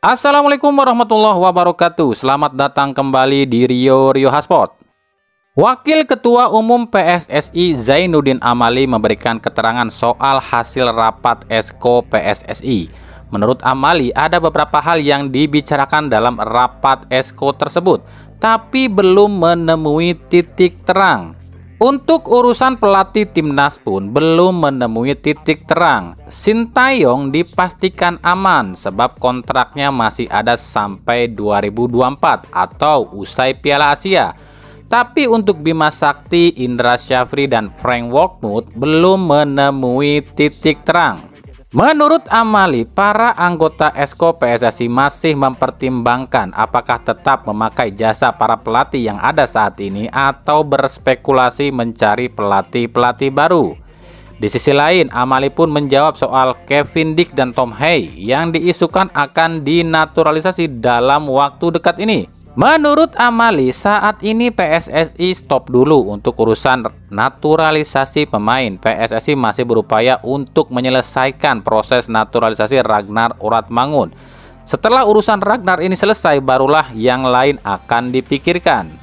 Assalamualaikum warahmatullahi wabarakatuh. Selamat datang kembali di Rio Hotspot. Wakil Ketua Umum PSSI Zainuddin Amali memberikan keterangan soal hasil rapat Esko PSSI. Menurut Amali, ada beberapa hal yang dibicarakan dalam rapat Esko tersebut, tapi belum menemui titik terang. Untuk urusan pelatih timnas pun belum menemui titik terang. Sintayong dipastikan aman sebab kontraknya masih ada sampai 2024 atau usai Piala Asia. Tapi untuk Bima Sakti, Indra Syafri, dan Frank Wormuth belum menemui titik terang. Menurut Amali, para anggota Esko PSSI masih mempertimbangkan apakah tetap memakai jasa para pelatih yang ada saat ini atau berspekulasi mencari pelatih-pelatih baru. Di sisi lain, Amali pun menjawab soal Kevin Dick dan Tom Hay yang diisukan akan dinaturalisasi dalam waktu dekat ini. Menurut Amali, saat ini PSSI stop dulu untuk urusan naturalisasi pemain. PSSI masih berupaya untuk menyelesaikan proses naturalisasi Ragnar Uratmangun. Setelah urusan Ragnar ini selesai, barulah yang lain akan dipikirkan.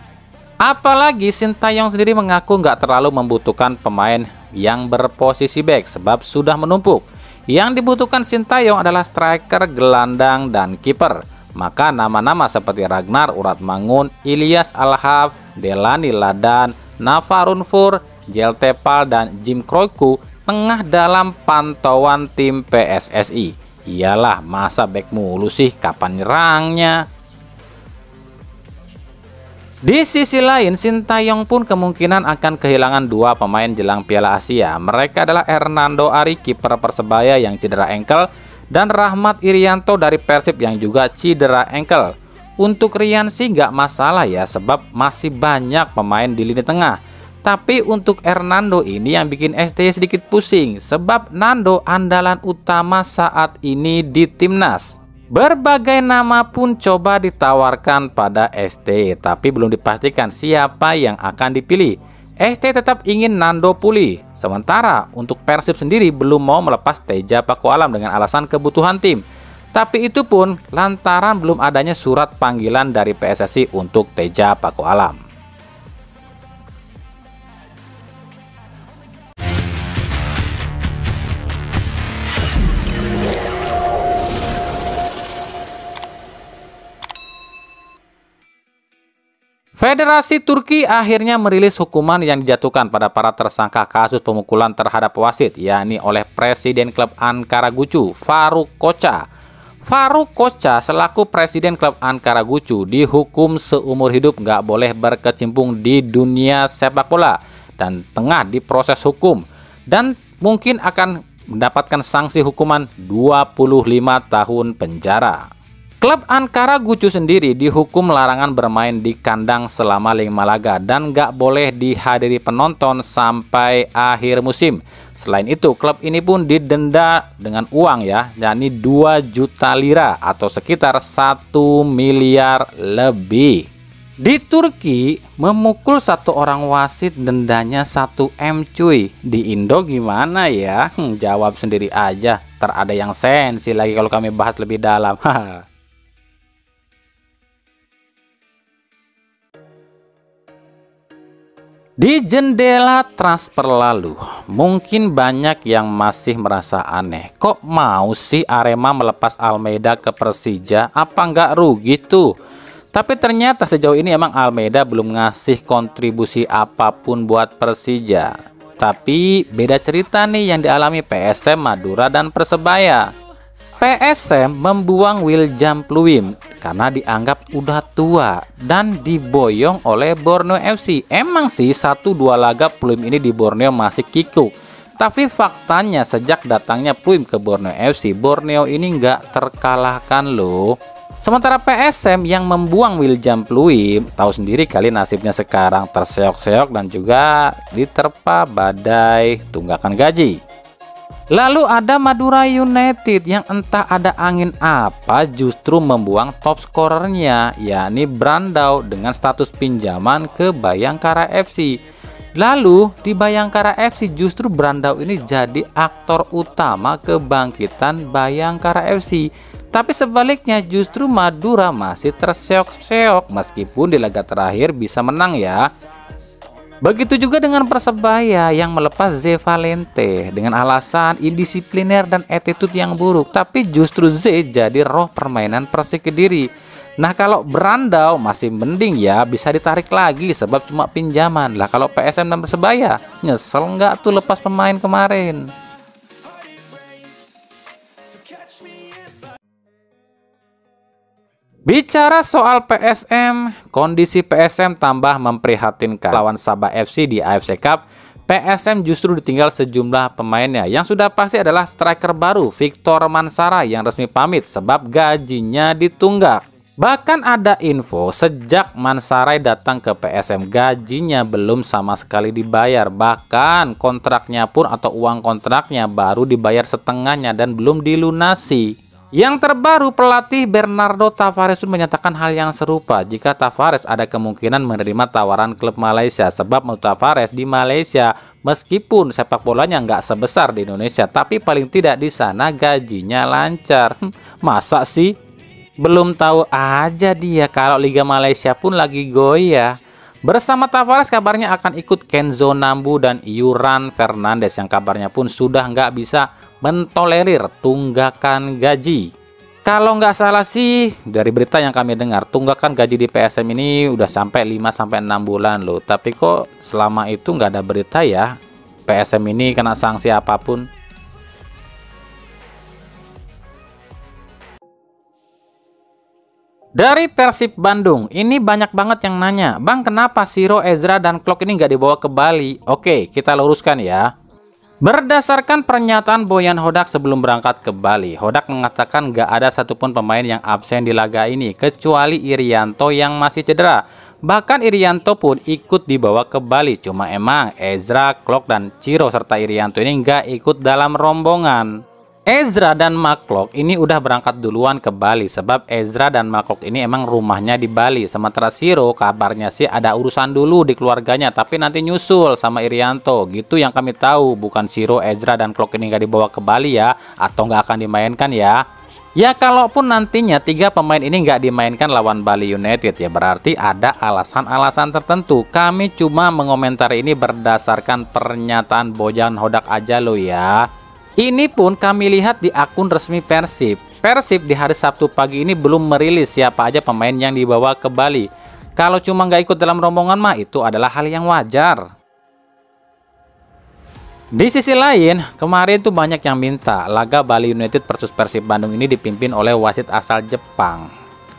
Apalagi Sintayong sendiri mengaku nggak terlalu membutuhkan pemain yang berposisi back sebab sudah menumpuk. Yang dibutuhkan Sintayong adalah striker, gelandang, dan kiper. Maka nama-nama seperti Ragnar Uratmangun, Ilyas Alhaf, Delani Ladan, Navarun Fur, Jel Tepal, dan Jim Kroiku tengah dalam pantauan tim PSSI. Iyalah, masa back mulu sih, kapan nyerangnya? Di sisi lain, Sintayong pun kemungkinan akan kehilangan dua pemain jelang Piala Asia. Mereka adalah Hernando Ari, kiper Persebaya yang cedera engkel, dan Rahmat Irianto dari Persib yang juga cedera engkel. Untuk Rian sih nggak masalah ya, sebab masih banyak pemain di lini tengah. Tapi untuk Hernando ini yang bikin STY sedikit pusing, sebab Nando andalan utama saat ini di timnas. Berbagai nama pun coba ditawarkan pada STY, tapi belum dipastikan siapa yang akan dipilih. STY tetap ingin Nando pulih. Sementara untuk Persib sendiri belum mau melepas Teja Pakualam dengan alasan kebutuhan tim. Tapi itu pun lantaran belum adanya surat panggilan dari PSSI untuk Teja Pakualam. Federasi Turki akhirnya merilis hukuman yang dijatuhkan pada para tersangka kasus pemukulan terhadap wasit, yakni oleh Presiden klub Ankaragucu, Faruk Koca. Faruk Koca selaku Presiden klub Ankaragucu dihukum seumur hidup nggak boleh berkecimpung di dunia sepak bola dan tengah diproses hukum dan mungkin akan mendapatkan sanksi hukuman 25 tahun penjara. Klub Ankaragucu sendiri dihukum larangan bermain di kandang selama 5 laga dan nggak boleh dihadiri penonton sampai akhir musim. Selain itu, klub ini pun didenda dengan uang ya, yakni 2 juta lira atau sekitar 1 miliar lebih. Di Turki, memukul satu orang wasit dendanya 1 M cuy. Di Indo gimana ya? Jawab sendiri aja, terada yang sensi lagi kalau kami bahas lebih dalam. Di jendela transfer lalu, mungkin banyak yang masih merasa aneh. Kok mau sih Arema melepas Almeida ke Persija? Apa nggak rugi tuh? Tapi ternyata sejauh ini emang Almeida belum ngasih kontribusi apapun buat Persija. Tapi beda cerita nih yang dialami PSM Madura dan Persebaya. PSM membuang William Pluim karena dianggap udah tua dan diboyong oleh Borneo FC. Emang sih 1-2 laga Pluim ini di Borneo masih kikuk. Tapi faktanya sejak datangnya Pluim ke Borneo FC, Borneo ini nggak terkalahkan loh. Sementara PSM yang membuang William Pluim, tahu sendiri kali nasibnya sekarang terseok-seok dan juga diterpa badai tunggakan gaji. Lalu ada Madura United yang entah ada angin apa justru membuang top skorernya, yakni Brandao dengan status pinjaman ke Bayangkara FC. Lalu di Bayangkara FC justru Brandao ini jadi aktor utama kebangkitan Bayangkara FC. Tapi sebaliknya justru Madura masih terseok-seok meskipun di laga terakhir bisa menang ya. Begitu juga dengan Persebaya yang melepas Z Valente dengan alasan indisipliner dan attitude yang buruk. Tapi justru Z jadi roh permainan Persik Kediri. Nah kalau Brandao masih mending ya, bisa ditarik lagi sebab cuma pinjaman. Lah kalau PSM dan Persebaya, nyesel nggak tuh lepas pemain kemarin? Bicara soal PSM, kondisi PSM tambah memprihatinkan. Lawan Sabah FC di AFC Cup, PSM justru ditinggal sejumlah pemainnya. Yang sudah pasti adalah striker baru, Victor Mansara yang resmi pamit sebab gajinya ditunggak. Bahkan ada info sejak Mansarai datang ke PSM, gajinya belum sama sekali dibayar. Bahkan kontraknya pun atau uang kontraknya baru dibayar setengahnya dan belum dilunasi. Yang terbaru, pelatih Bernardo Tavares pun menyatakan hal yang serupa jika Tavares ada kemungkinan menerima tawaran klub Malaysia. Sebab menurut Tavares di Malaysia meskipun sepak bolanya nggak sebesar di Indonesia, tapi paling tidak di sana gajinya lancar. Masa sih? Belum tahu aja dia kalau Liga Malaysia pun lagi goyah. Bersama Tavares kabarnya akan ikut Kenzo Nambu dan Yuran Fernandes yang kabarnya pun sudah nggak bisa mentolerir tunggakan gaji. Kalau nggak salah sih dari berita yang kami dengar, tunggakan gaji di PSM ini udah sampai 5-6 bulan loh. Tapi kok selama itu nggak ada berita ya PSM ini kena sanksi apapun. Dari Persib Bandung, ini banyak banget yang nanya, Bang kenapa Siro, Ezra, dan Klok ini nggak dibawa ke Bali? Oke, kita luruskan ya. Berdasarkan pernyataan Boyan Hodak sebelum berangkat ke Bali, Hodak mengatakan gak ada satupun pemain yang absen di laga ini kecuali Irianto yang masih cedera. Bahkan Irianto pun ikut dibawa ke Bali, cuma emang Ezra, Klok, dan Ciro serta Irianto ini gak ikut dalam rombongan. Ezra dan Maklok ini udah berangkat duluan ke Bali sebab Ezra dan Maklok ini emang rumahnya di Bali. Sementara Siro kabarnya sih ada urusan dulu di keluarganya tapi nanti nyusul sama Irianto. Gitu yang kami tahu, bukan Siro, Ezra, dan Klok ini nggak dibawa ke Bali ya, atau nggak akan dimainkan ya. Ya kalaupun nantinya 3 pemain ini nggak dimainkan lawan Bali United ya berarti ada alasan-alasan tertentu. Kami cuma mengomentari ini berdasarkan pernyataan Boyan Hodak aja lo ya. Ini pun kami lihat di akun resmi Persib. Persib di hari Sabtu pagi ini belum merilis siapa aja pemain yang dibawa ke Bali. Kalau cuma nggak ikut dalam rombongan mah itu adalah hal yang wajar. Di sisi lain, kemarin tuh banyak yang minta laga Bali United versus Persib Bandung ini dipimpin oleh wasit asal Jepang.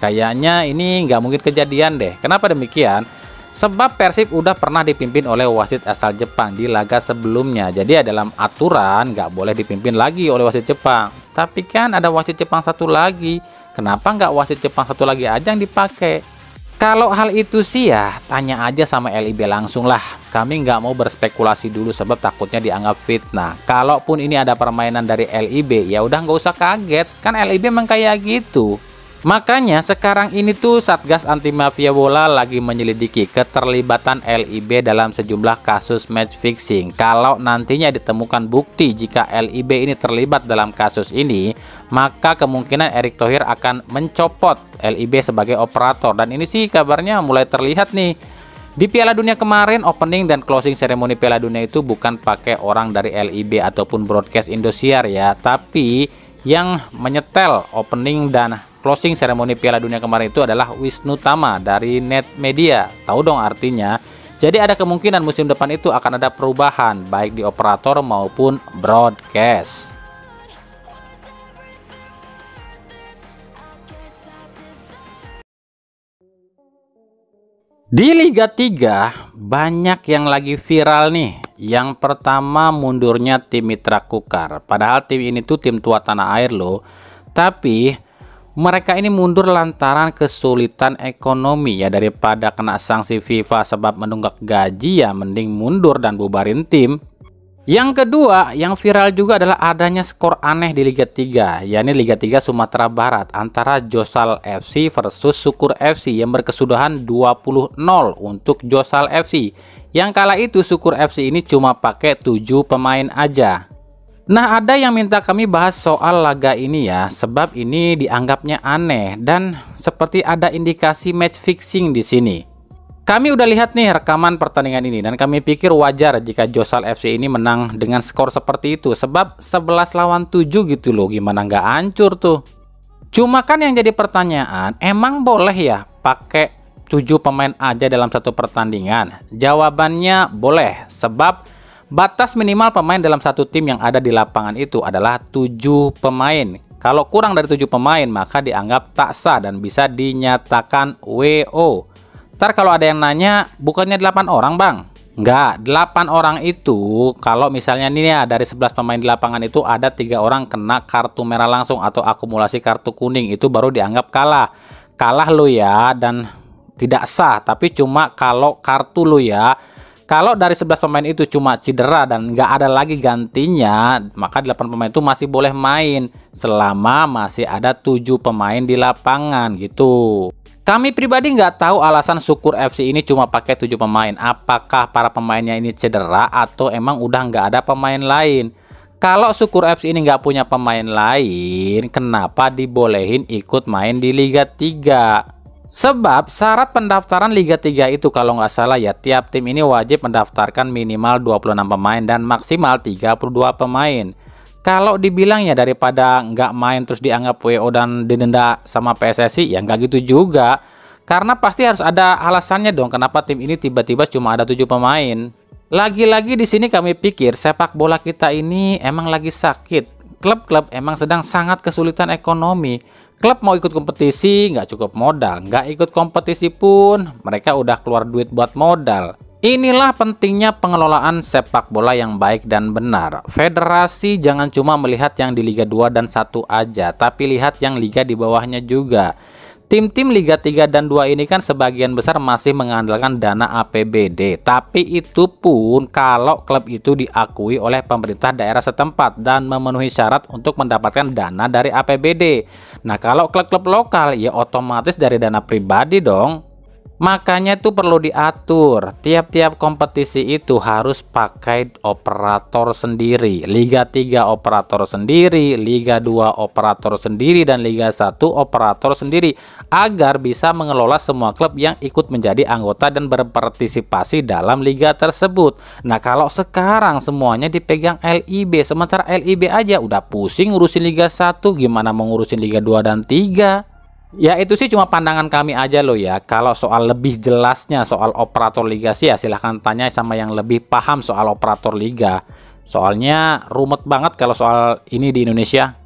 Kayaknya ini nggak mungkin kejadian deh. Kenapa demikian? Sebab Persib udah pernah dipimpin oleh wasit asal Jepang di laga sebelumnya. Jadi ya dalam aturan nggak boleh dipimpin lagi oleh wasit Jepang. Tapi kan ada wasit Jepang satu lagi. Kenapa nggak wasit Jepang satu lagi aja yang dipakai? Kalau hal itu sih ya tanya aja sama LIB langsung lah. Kami nggak mau berspekulasi dulu sebab takutnya dianggap fitnah. Kalaupun ini ada permainan dari LIB ya udah nggak usah kaget. Kan LIB emang kayak gitu. Makanya sekarang ini tuh Satgas Anti Mafia Bola lagi menyelidiki keterlibatan LIB dalam sejumlah kasus match fixing. Kalau nantinya ditemukan bukti jika LIB ini terlibat dalam kasus ini, maka kemungkinan Erick Thohir akan mencopot LIB sebagai operator. Dan ini sih kabarnya mulai terlihat nih. Di Piala Dunia kemarin, opening dan closing ceremony Piala Dunia itu bukan pakai orang dari LIB ataupun broadcast Indosiar ya, tapi yang menyetel opening dan closing ceremony Piala Dunia kemarin itu adalah Wisnu Tama dari Net Media. Tahu dong artinya? Jadi ada kemungkinan musim depan itu akan ada perubahan baik di operator maupun broadcast. Di Liga 3 banyak yang lagi viral nih. Yang pertama mundurnya tim Mitra Kukar. Padahal tim ini tuh tim tua tanah air loh. Tapi mereka ini mundur lantaran kesulitan ekonomi ya, daripada kena sanksi FIFA sebab menunggak gaji ya mending mundur dan bubarin tim. Yang kedua yang viral juga adalah adanya skor aneh di Liga 3, yakni Liga 3 Sumatera Barat antara Josal FC versus Syukur FC yang berkesudahan 20-0 untuk Josal FC. Yang kala itu Syukur FC ini cuma pakai 7 pemain aja. Nah, ada yang minta kami bahas soal laga ini ya, sebab ini dianggapnya aneh dan seperti ada indikasi match fixing di sini. Kami udah lihat nih rekaman pertandingan ini dan kami pikir wajar jika Josal FC ini menang dengan skor seperti itu, sebab 11 lawan 7 gitu loh, gimana nggak hancur tuh. Cuma kan yang jadi pertanyaan, emang boleh ya pakai 7 pemain aja dalam satu pertandingan? Jawabannya boleh, sebab batas minimal pemain dalam satu tim yang ada di lapangan itu adalah 7 pemain. Kalau kurang dari 7 pemain maka dianggap tak sah dan bisa dinyatakan WO. Ntar kalau ada yang nanya, bukannya 8 orang bang? Enggak, 8 orang itu kalau misalnya nih ya, dari 11 pemain di lapangan itu ada 3 orang kena kartu merah langsung atau akumulasi kartu kuning, itu baru dianggap kalah. Kalah lo ya, dan tidak sah. Tapi cuma kalau kartu lo ya, kalau dari 11 pemain itu cuma cedera dan nggak ada lagi gantinya, maka 8 pemain itu masih boleh main selama masih ada 7 pemain di lapangan gitu. Kami pribadi nggak tahu alasan Syukur FC ini cuma pakai 7 pemain. Apakah para pemainnya ini cedera atau emang udah nggak ada pemain lain? Kalau Syukur FC ini nggak punya pemain lain, kenapa dibolehin ikut main di Liga 3? Sebab syarat pendaftaran Liga 3 itu kalau nggak salah ya, tiap tim ini wajib mendaftarkan minimal 26 pemain dan maksimal 32 pemain. Kalau dibilang ya daripada nggak main terus dianggap WO dan didenda sama PSSI, ya nggak gitu juga. Karena pasti harus ada alasannya dong kenapa tim ini tiba-tiba cuma ada 7 pemain. Lagi-lagi di sini kami pikir sepak bola kita ini emang lagi sakit. Klub-klub emang sedang sangat kesulitan ekonomi. Klub mau ikut kompetisi nggak cukup modal, nggak ikut kompetisi pun mereka udah keluar duit buat modal. Inilah pentingnya pengelolaan sepak bola yang baik dan benar. Federasi jangan cuma melihat yang di Liga 2 dan 1 aja, tapi lihat yang liga di bawahnya juga. Tim-tim Liga 3 dan 2 ini kan sebagian besar masih mengandalkan dana APBD. Tapi itu pun kalau klub itu diakui oleh pemerintah daerah setempat dan memenuhi syarat untuk mendapatkan dana dari APBD. Nah, kalau klub-klub lokal ya otomatis dari dana pribadi dong. Makanya itu perlu diatur, tiap-tiap kompetisi itu harus pakai operator sendiri. Liga 3 operator sendiri, Liga 2 operator sendiri, dan Liga 1 operator sendiri. Agar bisa mengelola semua klub yang ikut menjadi anggota dan berpartisipasi dalam liga tersebut. Nah, kalau sekarang semuanya dipegang LIB, sementara LIB aja udah pusing ngurusin Liga 1, gimana mau ngurusin Liga 2 dan 3? Ya itu sih cuma pandangan kami aja loh ya. Kalau soal lebih jelasnya soal operator liga sih ya silahkan tanya sama yang lebih paham soal operator liga. Soalnya rumet banget kalau soal ini di Indonesia.